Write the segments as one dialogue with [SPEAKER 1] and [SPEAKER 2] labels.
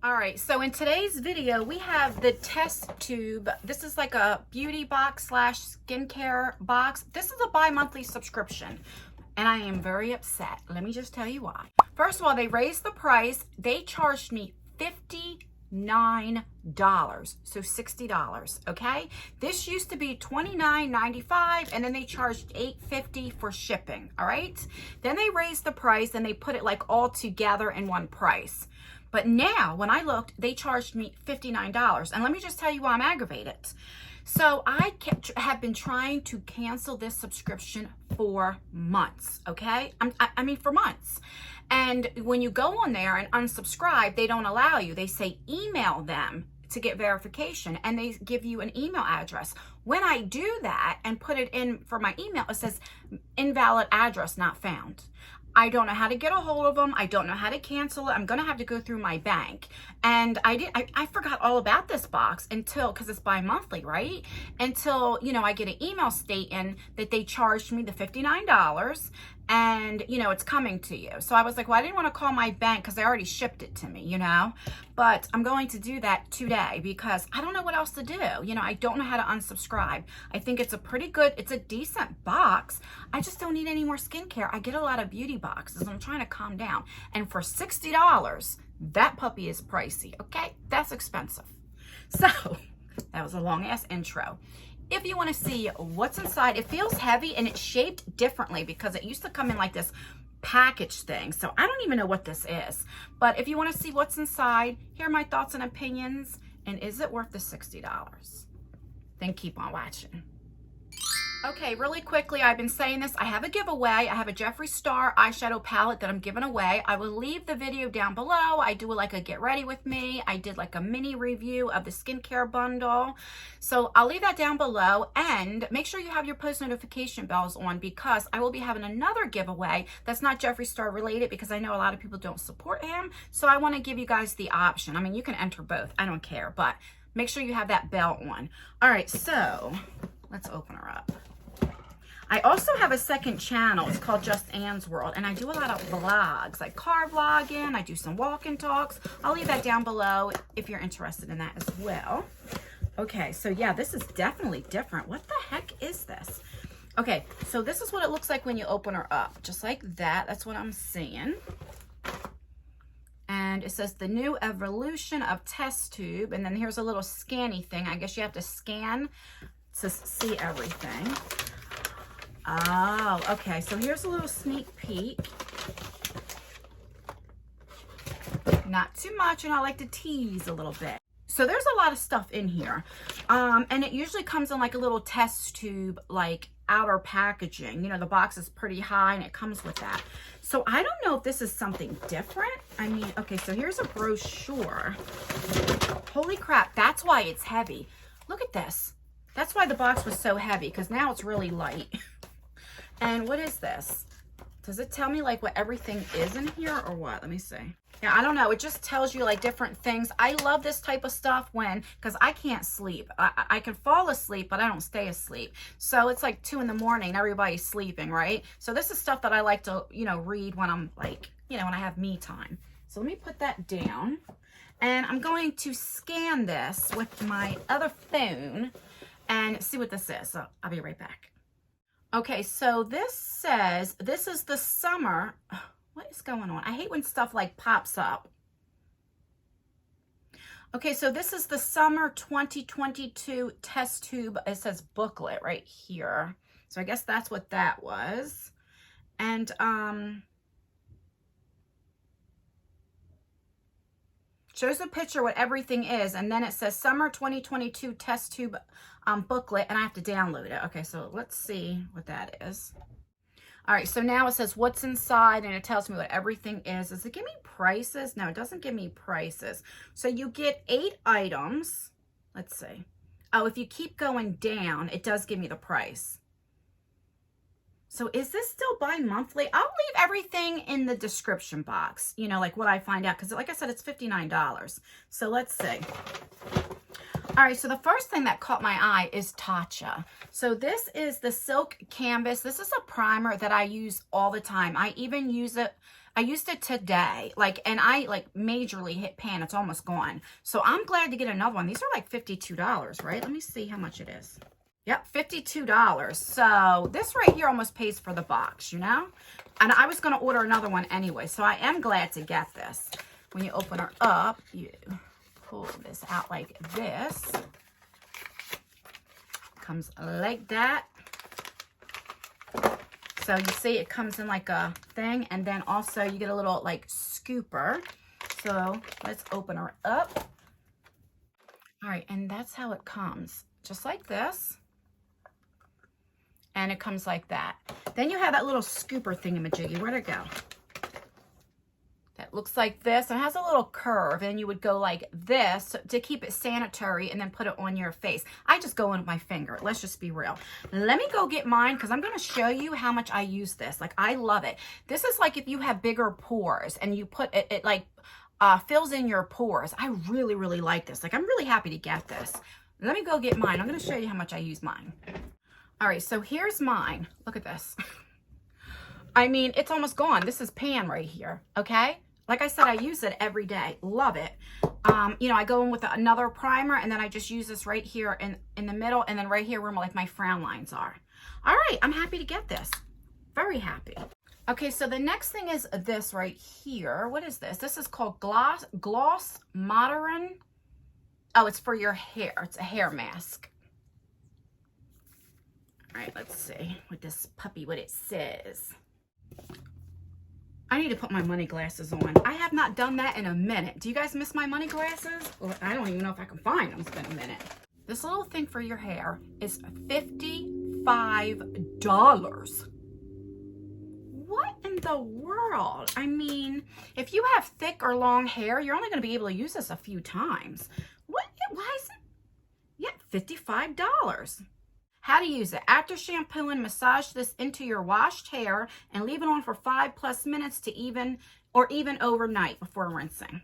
[SPEAKER 1] All right, so in today's video, we have the test tube. This is like a beauty box slash skincare box. This is a bi-monthly subscription, and I am very upset. Let me just tell you why. First of all, they raised the price. They charged me $59, so $60, okay? This used to be $29.95, and then they charged $8.50 for shipping, all right? Then they raised the price, and they put it like all together in one price. But now, when I looked, they charged me $59. And let me just tell you why I'm aggravated. So I have been trying to cancel this subscription for months, okay? I mean, for months. And when you go on there and unsubscribe, they don't allow you. They say email them to get verification, and they give you an email address. When I do that and put it in for my email, it says invalid address not found. I don't know how to get a hold of them. I don't know how to cancel it. I'm going to have to go through my bank. And I forgot all about this box until, because it's bi-monthly, right? Until, you know, I get an email stating that they charged me the $59 and, you know, it's coming to you. So I was like, well, I didn't want to call my bank because they already shipped it to me, you know? But I'm going to do that today because I don't know what else to do. You know, I don't know how to unsubscribe. I think it's a pretty good, it's a decent box. I just don't need any more skincare. I get a lot of beauty boxes. I'm trying to calm down. And for $60, that puppy is pricey, okay? That's expensive. So that was a long ass intro. If you want to see what's inside, it feels heavy and it's shaped differently because it used to come in like this package thing. So I don't even know what this is. But if you want to see what's inside, here are my thoughts and opinions. And is it worth the $60? Then keep on watching. Okay, really quickly, I've been saying this. I have a giveaway. I have a Jeffree Star eyeshadow palette that I'm giving away. I will leave the video down below. I do like a get ready with me. I did like a mini review of the skincare bundle. So I'll leave that down below, and make sure you have your post notification bells on because I will be having another giveaway that's not Jeffree Star related because I know a lot of people don't support him. So I want to give you guys the option. I mean, you can enter both. I don't care, but make sure you have that bell on. All right, so let's open her up. I also have a second channel. It's called Just Anne's World, and I do a lot of vlogs, like car vlogging. I do some walk and talks. I'll leave that down below if you're interested in that as well. Okay, so yeah, this is definitely different. What the heck is this? Okay, so this is what it looks like when you open her up. Just like that. That's what I'm seeing. And it says the new evolution of test tube. And then here's a little scanny thing. I guess you have to scan to see everything. Oh, okay. So here's a little sneak peek. Not too much, and I like to tease a little bit. So there's a lot of stuff in here. And it usually comes in like a little test tube, like outer packaging. You know, the box is pretty high and it comes with that. So I don't know if this is something different. I mean, okay, so here's a brochure. Holy crap, that's why it's heavy. Look at this. That's why the box was so heavy, because now it's really light. And what is this? Does it tell me like what everything is in here or what? Let me see. Yeah, I don't know. It just tells you like different things. I love this type of stuff because I can't sleep. I can fall asleep, but I don't stay asleep. So it's like 2 in the morning, everybody's sleeping, right? So this is stuff that I like to, you know, read when I'm like, you know, when I have me time. So let me put that down. And I'm going to scan this with my other phone and see what this is. So I'll be right back. Okay, so this says, this is the summer. What is going on? I hate when stuff like pops up. Okay, so this is the summer 2022 test tube. It says booklet right here. So I guess that's what that was. And shows a picture what everything is, and then it says summer 2022 test tube booklet, and I have to download it. Okay, so let's see what that is. All right, so now it says what's inside, and it tells me what everything is. Does it give me prices? No, it doesn't give me prices. So you get 8 items. Let's see. Oh, if you keep going down, it does give me the price. So is this still bi-monthly? I'll leave everything in the description box, you know, like what I find out, because like I said, it's $59. So let's see. All right, so the first thing that caught my eye is Tatcha. So this is the Silk Canvas. This is a primer that I use all the time. I even use it I used it today, like, and I like majorly hit pan. It's almost gone. So I'm glad to get another one. These are like $52, right? Let me see how much it is. Yep, $52. So this right here almost pays for the box, you know? And I was going to order another one anyway, so I am glad to get this. When you open her up, you pull this out like this. Comes like that. So you see it comes in like a thing, and then also you get a little like scooper. So let's open her up. All right, and that's how it comes. Just like this. And it comes like that. Then you have that little scooper thingamajiggy. Where'd it go? That looks like this. And it has a little curve. And you would go like this to keep it sanitary and then put it on your face. I just go in with my finger. Let's just be real. Let me go get mine because I'm going to show you how much I use this. Like, I love it. This is like if you have bigger pores and you put it, it like fills in your pores. I really, really like this. Like, I'm really happy to get this. Let me go get mine. I'm going to show you how much I use mine. All right, so here's mine. Look at this. I mean, it's almost gone. This is pan right here, okay? Like I said, I use it every day. Love it. You know, I go in with another primer, and then I just use this right here in the middle, and then right here where like my frown lines are. All right, I'm happy to get this. Very happy. Okay, so the next thing is this right here. What is this? This is called Gloss Moderne. Oh, it's for your hair. It's a hair mask. All right, let's see what this puppy, what it says. I need to put my money glasses on. I have not done that in a minute. Do you guys miss my money glasses? Well, I don't even know if I can find them. It's been a minute. This little thing for your hair is $55. What in the world? I mean, if you have thick or long hair, you're only going to be able to use this a few times. What? Why is it? Yeah, $55. How to use it. After shampooing, massage this into your washed hair and leave it on for 5+ minutes to even overnight before rinsing.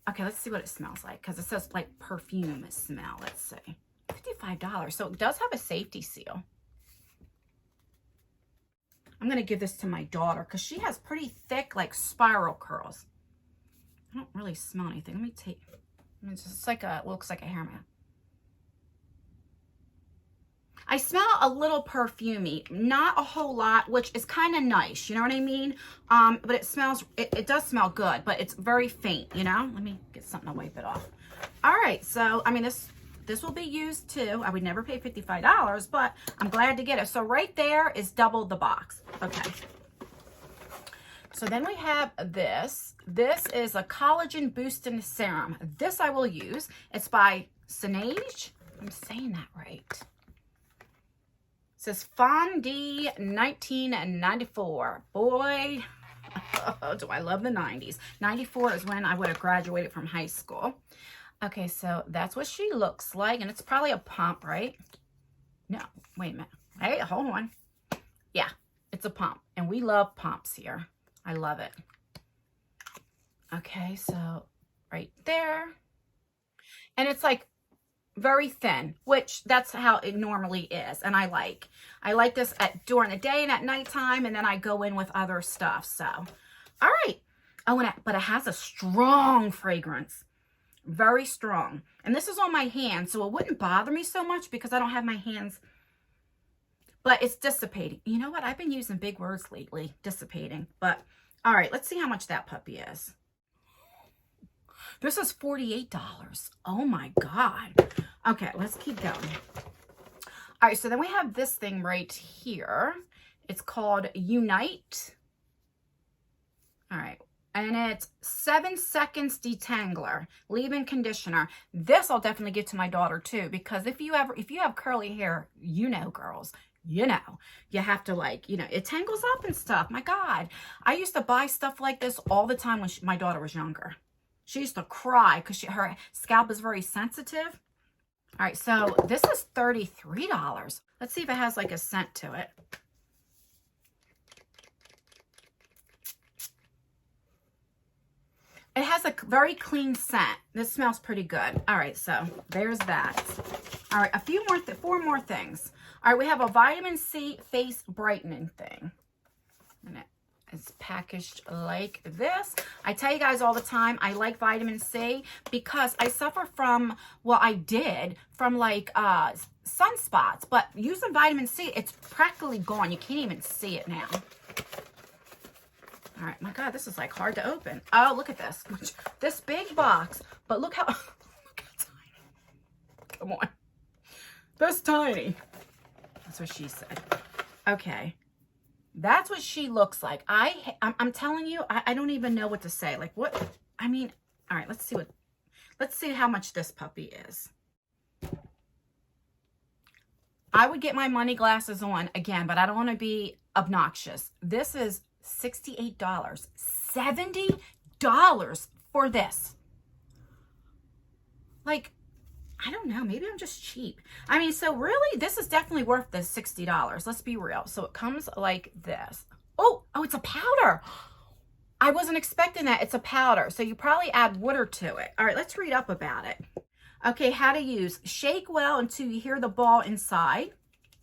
[SPEAKER 1] Okay, let's see what it smells like because it says like perfume smell. Let's see. $55. So it does have a safety seal. I'm going to give this to my daughter because she has pretty thick like spiral curls. I don't really smell anything. Let me take. It's just like looks like a hair mask. I smell a little perfumey, not a whole lot, which is kind of nice, you know what I mean? But it smells, it does smell good, but it's very faint, you know? Let me get something to wipe it off. All right, so, I mean, this will be used too. I would never pay $55, but I'm glad to get it. So right there is double the box. Okay. So then we have this. This is a collagen boosting serum. This I will use. It's by Sonage. I'm saying that right. It says Fondi 1994. Boy, do I love the 90s. 94 is when I would have graduated from high school. Okay, so that's what she looks like. And it's probably a pump, right? No, wait a minute. Hey, hold on. Yeah, it's a pump. And we love pumps here. I love it. Okay, so right there. And it's like very thin, which that's how it normally is. And I like this during the day and at nighttime, and then I go in with other stuff. So, all right. Oh, but it has a strong fragrance. Very strong. And this is on my hands, so it wouldn't bother me so much because I don't have my hands. But it's dissipating. You know what? I've been using big words lately. Dissipating. But, all right. Let's see how much that puppy is. This is $48. Oh my God. Okay, let's keep going. All right, so then we have this thing right here. It's called Unite. All right, and it's 7 seconds detangler, leave-in conditioner. This I'll definitely give to my daughter too, because if you have curly hair, you know, girls, you know, you have to like, you know, it tangles up and stuff. My God, I used to buy stuff like this all the time when my daughter was younger. She used to cry because her scalp is very sensitive. All right, so this is $33. Let's see if it has like a scent to it. It has a very clean scent. This smells pretty good. All right, so there's that. All right, four more things. All right, we have a vitamin C face brightening thing. And it's packaged like this. I tell you guys all the time, I like vitamin C because I suffer from, well, I did, from like sunspots, but using vitamin C, it's practically gone. You can't even see it now. All right, my God, this is like hard to open. Oh, look at this. This big box, but look how, look how tiny. Come on. This tiny. That's what she said. Okay. That's what she looks like. I'm telling you, I don't even know what to say. Like what, I mean, all right, let's see how much this puppy is. I would get my money glasses on again, but I don't want to be obnoxious. This is $68. $70 for this. Like, I don't know. Maybe I'm just cheap. I mean, so really, this is definitely worth the $60. Let's be real. So it comes like this. Oh, it's a powder. I wasn't expecting that. It's a powder. So you probably add water to it. All right, let's read up about it. Okay, how to use. Shake well until you hear the ball inside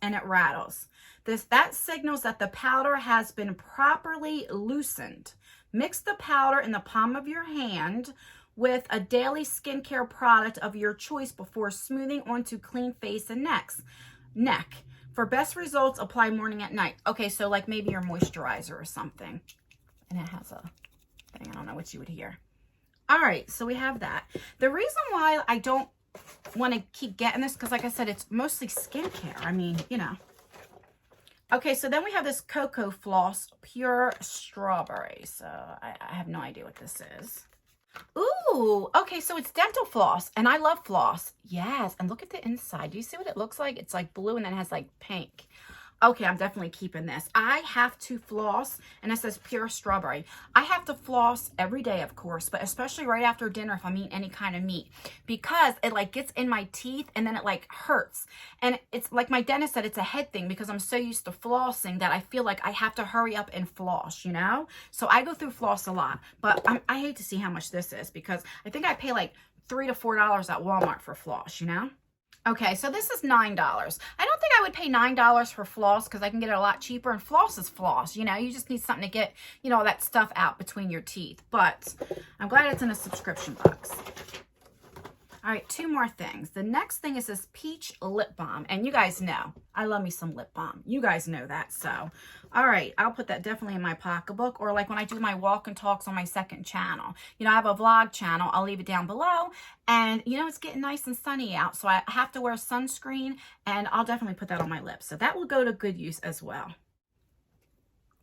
[SPEAKER 1] and it rattles. That signals that the powder has been properly loosened. Mix the powder in the palm of your hand with a daily skincare product of your choice before smoothing onto clean face and neck. For best results, apply morning and night. Okay, so like maybe your moisturizer or something. And it has a thing. I don't know what you would hear. All right, so we have that. The reason why I don't want to keep getting this, because like I said, it's mostly skincare. I mean, you know. Okay, so then we have this Cocofloss Pure Strawberry. So I have no idea what this is. Ooh, okay, so it's dental floss, and I love floss. Yes, and look at the inside. Do you see what it looks like? It's like blue, and then it has like pink. Okay, I'm definitely keeping this. I have to floss, and it says Pure Strawberry. I have to floss every day, of course, but especially right after dinner if I'm eating any kind of meat, because it like gets in my teeth and then it like hurts. And it's like my dentist said, it's a head thing because I'm so used to flossing that I feel like I have to hurry up and floss, you know? So I go through floss a lot, but I hate to see how much this is because I think I pay like $3 to $4 at Walmart for floss, you know? Okay, so this is $9. I don't think I would pay $9 for floss because I can get it a lot cheaper, and floss is floss. You know, you just need something to get, you know, that stuff out between your teeth. But I'm glad it's in a subscription box. All right, two more things. The next thing is this peach lip balm. And you guys know, I love me some lip balm. You guys know that. So, all right, I'll put that definitely in my pocketbook. Or like when I do my walk and talks on my second channel. You know, I have a vlog channel. I'll leave it down below. And, you know, it's getting nice and sunny out. So I have to wear sunscreen. And I'll definitely put that on my lips. So that will go to good use as well.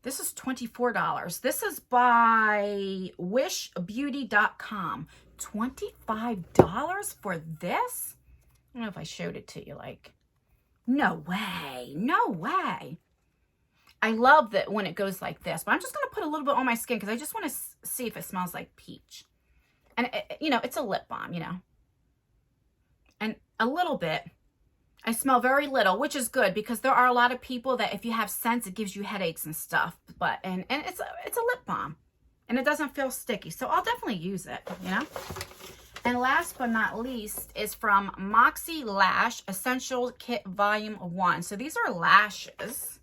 [SPEAKER 1] This is $24. This is by wishbeauty.com. $25 for this? I don't know if I showed it to you. Like, no way. No way. I love that when it goes like this. But I'm just going to put a little bit on my skin because I just want to see if it smells like peach. And, you know, it's a lip balm, you know. And a little bit. I smell very little, which is good because there are a lot of people that if you have scents, it gives you headaches and stuff. But and it's a lip balm. And it doesn't feel sticky. So I'll definitely use it, you know. And last but not least is from MoxieLash Essential Kit Volume 1. So these are lashes.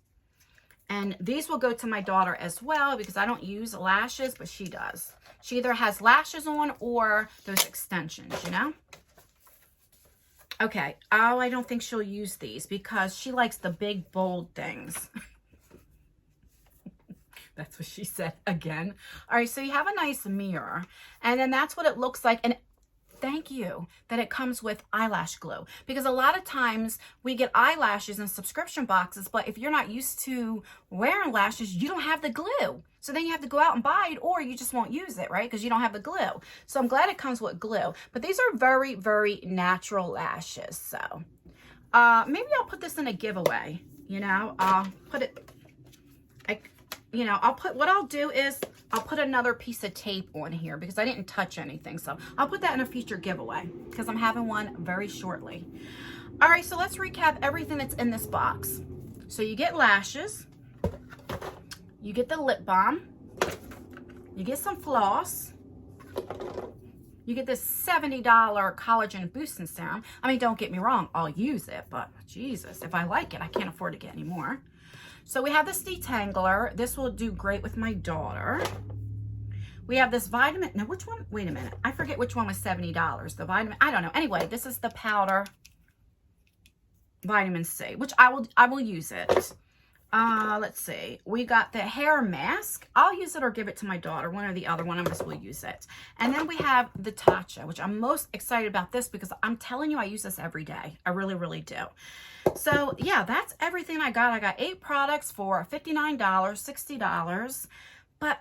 [SPEAKER 1] And these will go to my daughter as well because I don't use lashes, but she does. She either has lashes on or those extensions, you know. Okay. Oh, I don't think she'll use these because she likes the big, bold things. That's what she said again. All right, so you have a nice mirror, and then that's what it looks like. And thank you that it comes with eyelash glue, because a lot of times we get eyelashes in subscription boxes, but if you're not used to wearing lashes, you don't have the glue. So then you have to go out and buy it, or you just won't use it, right? Because you don't have the glue. So I'm glad it comes with glue. But these are very, very natural lashes. So maybe I'll put this in a giveaway. You know, I'll put it... You know, what I'll do is I'll put another piece of tape on here because I didn't touch anything. So I'll put that in a future giveaway because I'm having one very shortly. All right, so let's recap everything that's in this box. So you get lashes, you get the lip balm, you get some floss, you get this $70 collagen boosting serum. I mean, don't get me wrong, I'll use it, but Jesus, if I like it, I can't afford to get any more. So we have this Detangler. This will do great with my daughter. We have this vitamin. Now, which one? Wait a minute. I forget which one was $70. The vitamin. I don't know. Anyway, this is the powder vitamin C, which I will use it. Let's see. We got the hair mask. I'll use it or give it to my daughter. One or the other. One of us will use it. And then we have the Tatcha, which I'm most excited about this because I'm telling you, I use this every day. I really, really do. So yeah, that's everything I got. I got 8 products for $59, $60. But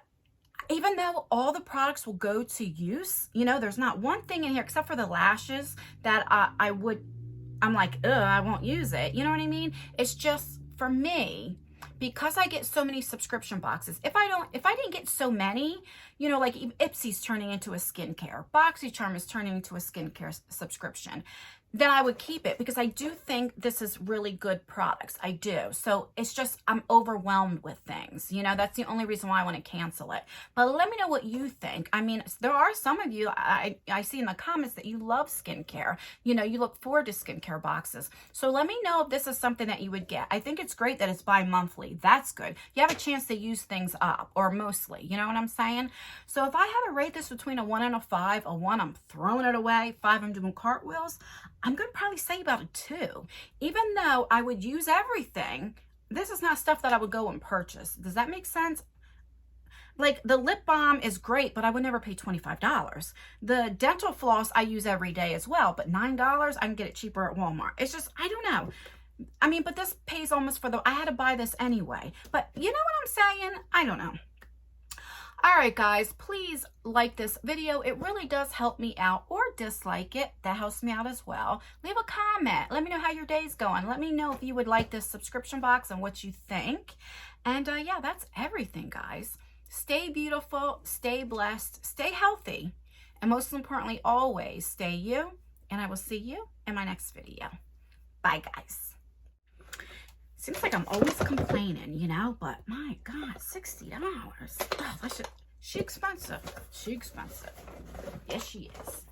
[SPEAKER 1] even though all the products will go to use, you know, there's not one thing in here except for the lashes that I'm like, ugh, I won't use it. You know what I mean? It's just, for me, because I get so many subscription boxes, if I didn't get so many, you know, like Ipsy's turning into a skincare, BoxyCharm is turning into a skincare subscription, then I would keep it because I do think this is really good products. I do. So it's just, I'm overwhelmed with things. You know, that's the only reason why I want to cancel it. But let me know what you think. I mean, there are some of you, I see in the comments that you love skincare. You know, you look forward to skincare boxes. So let me know if this is something that you would get. I think it's great that it's bi-monthly. That's good. You have a chance to use things up, or mostly. You know what I'm saying? So if I had to rate this between a 1 and a 5, a 1, I'm throwing it away, 5, I'm doing cartwheels, I'm going to probably say about a 2. Even though I would use everything, this is not stuff that I would go and purchase. Does that make sense? Like the lip balm is great, but I would never pay $25. The dental floss I use every day as well, but $9, I can get it cheaper at Walmart. It's just, I don't know. I mean, but this pays almost for I had to buy this anyway. But you know what I'm saying? I don't know. All right, guys, please like this video. It really does help me out, or dislike it. That helps me out as well. Leave a comment. Let me know how your day's going. Let me know if you would like this subscription box and what you think. And yeah, that's everything, guys. Stay beautiful, stay blessed, stay healthy, and most importantly, always stay you. And I will see you in my next video. Bye, guys. Seems like I'm always complaining, you know, but my God, $60. Oh, she expensive. She expensive. Yes, she is.